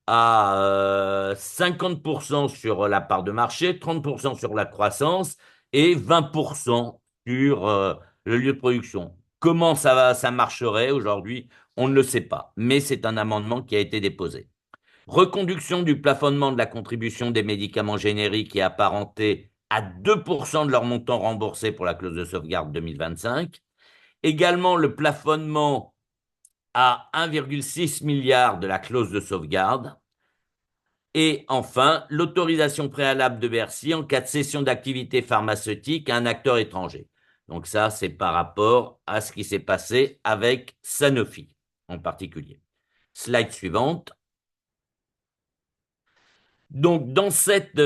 Speaker 2: à 50% sur la part de marché, 30% sur la croissance et 20% sur le lieu de production. Comment ça marcherait aujourd'hui? On ne le sait pas, mais c'est un amendement qui a été déposé. Reconduction du plafonnement de la contribution des médicaments génériques et apparentés à 2% de leur montant remboursé pour la clause de sauvegarde 2025. Également le plafonnement à 1,6 milliard de la clause de sauvegarde. Et enfin, l'autorisation préalable de Bercy en cas de cession d'activité pharmaceutique à un acteur étranger. Donc ça, c'est par rapport à ce qui s'est passé avec Sanofi en particulier. Slide suivante. Donc, dans cet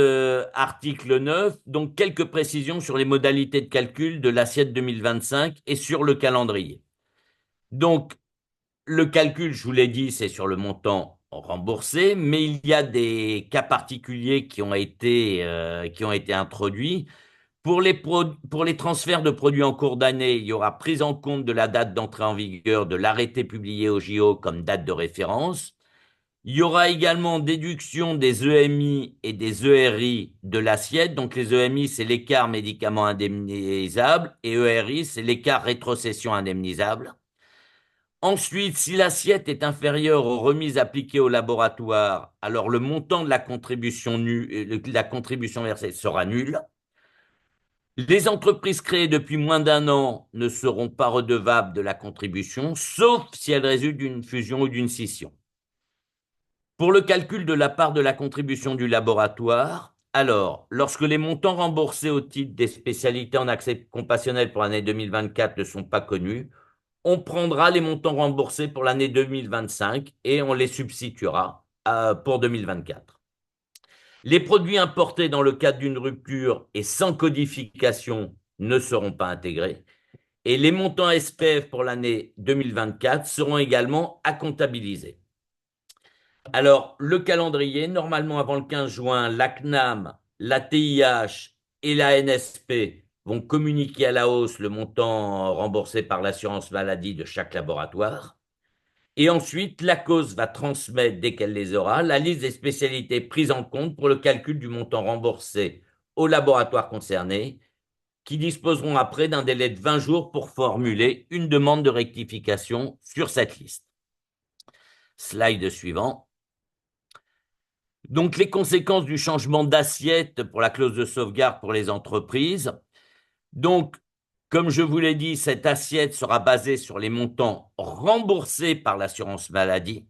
Speaker 2: article 9, donc quelques précisions sur les modalités de calcul de l'assiette 2025 et sur le calendrier. Donc, le calcul, je vous l'ai dit, c'est sur le montant remboursé, mais il y a des cas particuliers qui ont été introduits. Pour les transferts de produits en cours d'année, il y aura prise en compte de la date d'entrée en vigueur de l'arrêté publié au JO comme date de référence. Il y aura également déduction des EMI et des ERI de l'assiette. Donc les EMI, c'est l'écart médicament indemnisable et ERI, c'est l'écart rétrocession indemnisable. Ensuite, si l'assiette est inférieure aux remises appliquées au laboratoire, alors le montant de la contribution versée sera nul. Les entreprises créées depuis moins d'un an ne seront pas redevables de la contribution, sauf si elles résultent d'une fusion ou d'une scission. Pour le calcul de la part de la contribution du laboratoire, alors, lorsque les montants remboursés au titre des spécialités en accès compassionnel pour l'année 2024 ne sont pas connus, on prendra les montants remboursés pour l'année 2025 et on les substituera pour 2024. Les produits importés dans le cadre d'une rupture et sans codification ne seront pas intégrés. Et les montants SPF pour l'année 2024 seront également à comptabiliser. Alors, le calendrier, normalement avant le 15 juin, la CNAM, la TIH et la NSP vont communiquer à la hausse le montant remboursé par l'assurance maladie de chaque laboratoire. Et ensuite, la cause va transmettre, dès qu'elle les aura, la liste des spécialités prises en compte pour le calcul du montant remboursé aux laboratoires concernés, qui disposeront après d'un délai de 20 jours pour formuler une demande de rectification sur cette liste. Slide suivant. Donc, les conséquences du changement d'assiette pour la clause de sauvegarde pour les entreprises. Donc, comme je vous l'ai dit, cette assiette sera basée sur les montants remboursés par l'assurance maladie.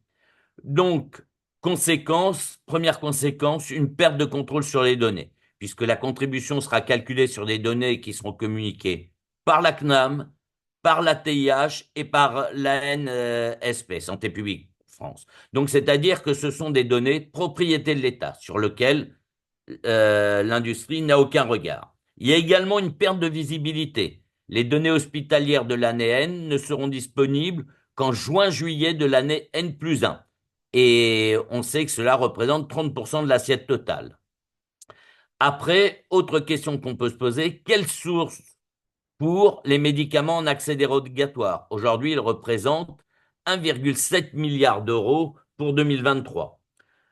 Speaker 2: Donc, première conséquence, une perte de contrôle sur les données, puisque la contribution sera calculée sur des données qui seront communiquées par la CNAM, par la TIH et par l'ANSP, Santé publique France. Donc, c'est-à-dire que ce sont des données propriété de l'État sur lesquelles l'industrie n'a aucun regard. Il y a également une perte de visibilité. Les données hospitalières de l'année N ne seront disponibles qu'en juin-juillet de l'année N plus 1. Et on sait que cela représente 30% de l'assiette totale. Après, autre question qu'on peut se poser, quelle source pour les médicaments en accès dérogatoire? Aujourd'hui, ils représentent 1,7 milliard d'euros pour 2023.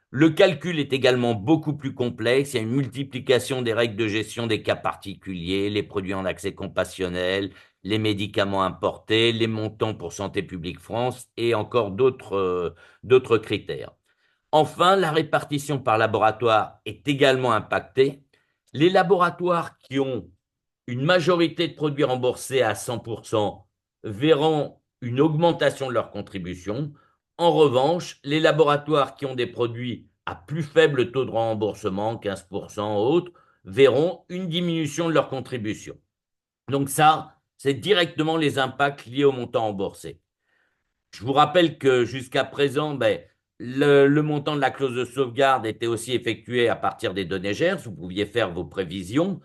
Speaker 2: Le calcul est également beaucoup plus complexe. Il y a une multiplication des règles de gestion des cas particuliers, les produits en accès compassionnel, les médicaments importés, les montants pour Santé publique France et encore d'autres critères. Enfin, la répartition par laboratoire est également impactée. Les laboratoires qui ont une majorité de produits remboursés à 100% verront une augmentation de leur contribution. En revanche, les laboratoires qui ont des produits à plus faible taux de remboursement, 15% ou autres, verront une diminution de leur contribution. Donc ça, c'est directement les impacts liés au montant remboursé. Je vous rappelle que jusqu'à présent, le montant de la clause de sauvegarde était aussi effectué à partir des données GERS. Vous pouviez faire vos prévisions.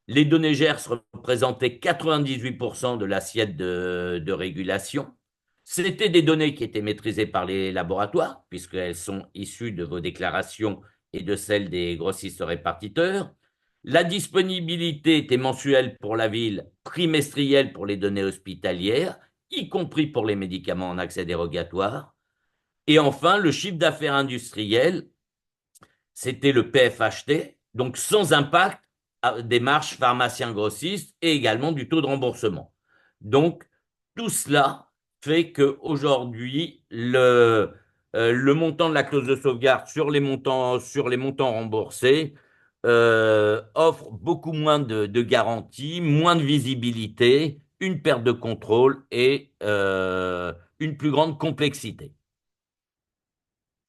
Speaker 2: Les données GERS représentaient 98% de l'assiette de régulation. C'était des données qui étaient maîtrisées par les laboratoires, puisqu'elles sont issues de vos déclarations et de celles des grossistes répartiteurs. La disponibilité était mensuelle pour la ville, trimestrielle pour les données hospitalières, y compris pour les médicaments en accès dérogatoire. Et enfin, le chiffre d'affaires industriel, c'était le PFHT, donc sans impact des marges pharmaciens grossistes et également du taux de remboursement. Donc, tout cela fait qu'aujourd'hui, le montant de la clause de sauvegarde sur les montants remboursés offre beaucoup moins de garanties, moins de visibilité, une perte de contrôle et une plus grande complexité.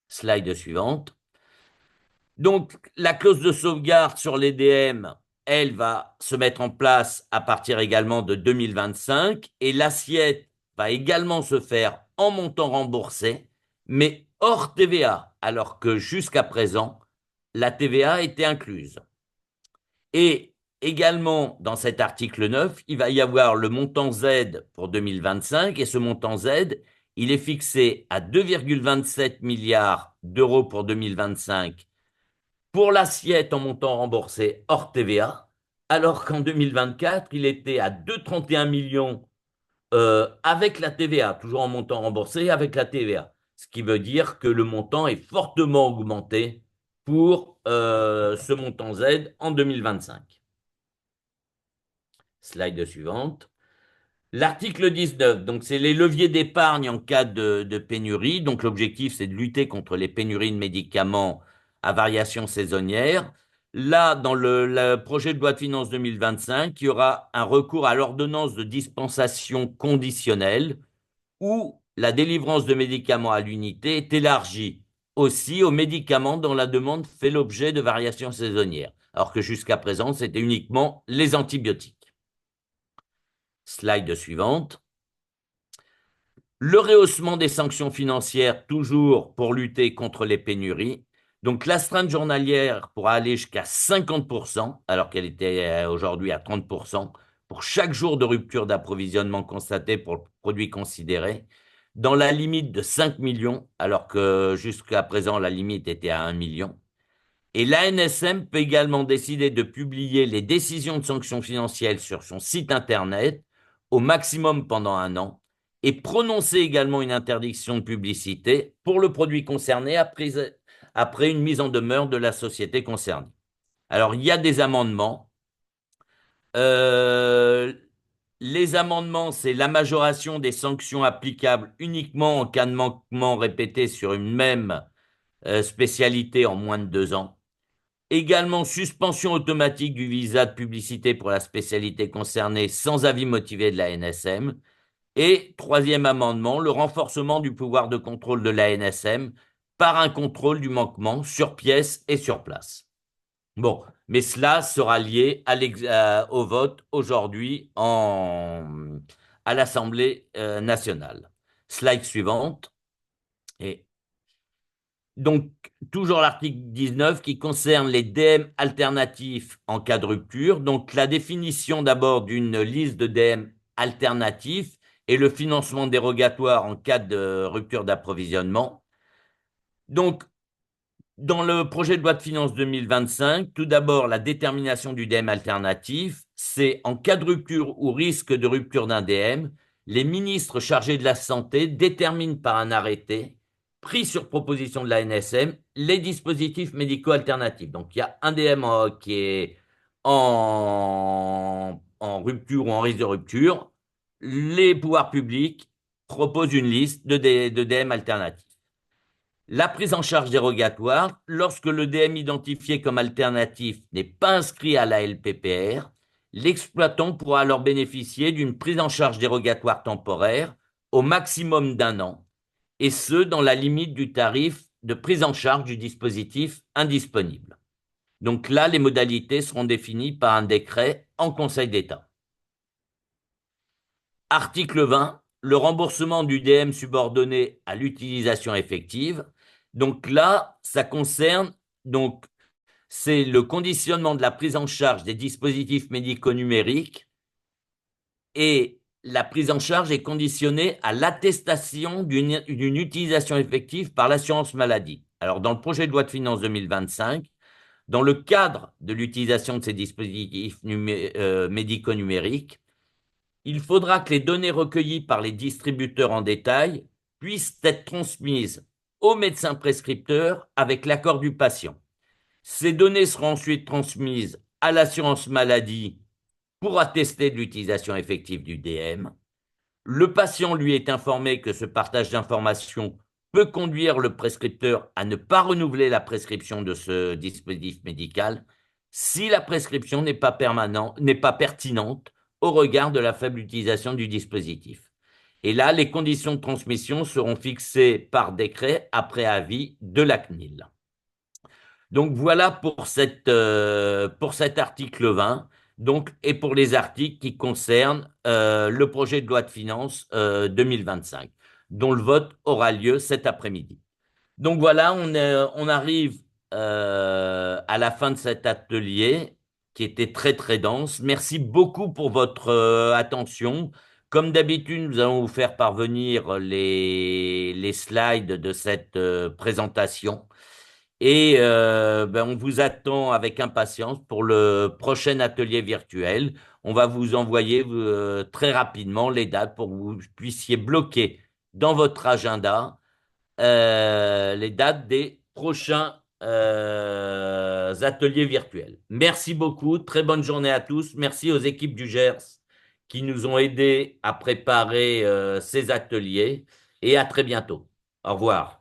Speaker 2: Slide suivante. Donc, la clause de sauvegarde sur l'EDM, elle va se mettre en place à partir également de 2025 et l'assiette va également se faire en montant remboursé, mais hors TVA, alors que jusqu'à présent, la TVA était incluse. Et également, dans cet article 9, il va y avoir le montant Z pour 2025 et ce montant Z, il est fixé à 2,27 milliards d'euros pour 2025 pour l'assiette en montant remboursé hors TVA, alors qu'en 2024, il était à 2,31 millions avec la TVA, toujours en montant remboursé avec la TVA. Ce qui veut dire que le montant est fortement augmenté pour ce montant Z en 2025. Slide suivante. L'article 19, donc c'est les leviers d'épargne en cas de pénurie. Donc l'objectif, c'est de lutter contre les pénuries de médicaments à variation saisonnière. Là, dans le projet de loi de finances 2025, il y aura un recours à l'ordonnance de dispensation conditionnelle où la délivrance de médicaments à l'unité est élargie aussi aux médicaments dont la demande fait l'objet de variations saisonnières, alors que jusqu'à présent, c'était uniquement les antibiotiques. Slide suivante. Le rehaussement des sanctions financières, toujours pour lutter contre les pénuries. Donc l'astreinte journalière pourra aller jusqu'à 50%, alors qu'elle était aujourd'hui à 30%, pour chaque jour de rupture d'approvisionnement constaté pour le produit considéré, dans la limite de 5 millions, alors que jusqu'à présent la limite était à 1 million. Et l'ANSM peut également décider de publier les décisions de sanctions financières sur son site Internet, au maximum pendant 1 an, et prononcer également une interdiction de publicité pour le produit concerné après une mise en demeure de la société concernée. Alors, il y a des amendements. Euh, les amendements, c'est la majoration des sanctions applicables uniquement en cas de manquement répété sur une même spécialité en moins de 2 ans. Également, suspension automatique du visa de publicité pour la spécialité concernée sans avis motivé de la NSM. Et troisième amendement, le renforcement du pouvoir de contrôle de la NSM par un contrôle du manquement sur pièce et sur place. Bon, mais cela sera lié au vote aujourd'hui à l'Assemblée nationale. Slide suivante. Et donc, toujours l'article 19 qui concerne les DM alternatifs en cas de rupture. Donc, la définition d'abord d'une liste de DM alternatifs et le financement dérogatoire en cas de rupture d'approvisionnement. Donc, dans le projet de loi de finances 2025, tout d'abord, la détermination du DM alternatif, c'est en cas de rupture ou risque de rupture d'un DM, les ministres chargés de la santé déterminent par un arrêté pris sur proposition de la NSM les dispositifs médicaux alternatifs. Donc, il y a un DM qui est en rupture ou en risque de rupture. Les pouvoirs publics proposent une liste de DM alternatifs. La prise en charge dérogatoire, lorsque le DM identifié comme alternatif n'est pas inscrit à la LPPR, l'exploitant pourra alors bénéficier d'une prise en charge dérogatoire temporaire au maximum d'1 an, et ce, dans la limite du tarif de prise en charge du dispositif indisponible. Donc là, les modalités seront définies par un décret en Conseil d'État. Article 20, le remboursement du DM subordonné à l'utilisation effective. Donc là, ça concerne, donc, c'est le conditionnement de la prise en charge des dispositifs médicaux numériques, et la prise en charge est conditionnée à l'attestation d'une utilisation effective par l'assurance maladie. Alors, dans le projet de loi de finances 2025, dans le cadre de l'utilisation de ces dispositifs médicaux numériques, il faudra que les données recueillies par les distributeurs en détail puissent être transmises au médecin prescripteur avec l'accord du patient. Ces données seront ensuite transmises à l'assurance maladie pour attester de l'utilisation effective du DM. Le patient, lui, est informé que ce partage d'informations peut conduire le prescripteur à ne pas renouveler la prescription de ce dispositif médical si la prescription n'est pas pertinente au regard de la faible utilisation du dispositif. Et là, les conditions de transmission seront fixées par décret après avis de la CNIL. Donc voilà pour cet article 20, donc, et pour les articles qui concernent le projet de loi de finances 2025, dont le vote aura lieu cet après-midi. Donc voilà, on arrive à la fin de cet atelier qui était très très dense. Merci beaucoup pour votre attention. Comme d'habitude, nous allons vous faire parvenir les slides de cette présentation. Et on vous attend avec impatience pour le prochain atelier virtuel. On va vous envoyer très rapidement les dates pour que vous puissiez bloquer dans votre agenda les dates des prochains ateliers virtuels. Merci beaucoup, très bonne journée à tous. Merci aux équipes du GERS qui nous ont aidés à préparer ces ateliers et à très bientôt. Au revoir.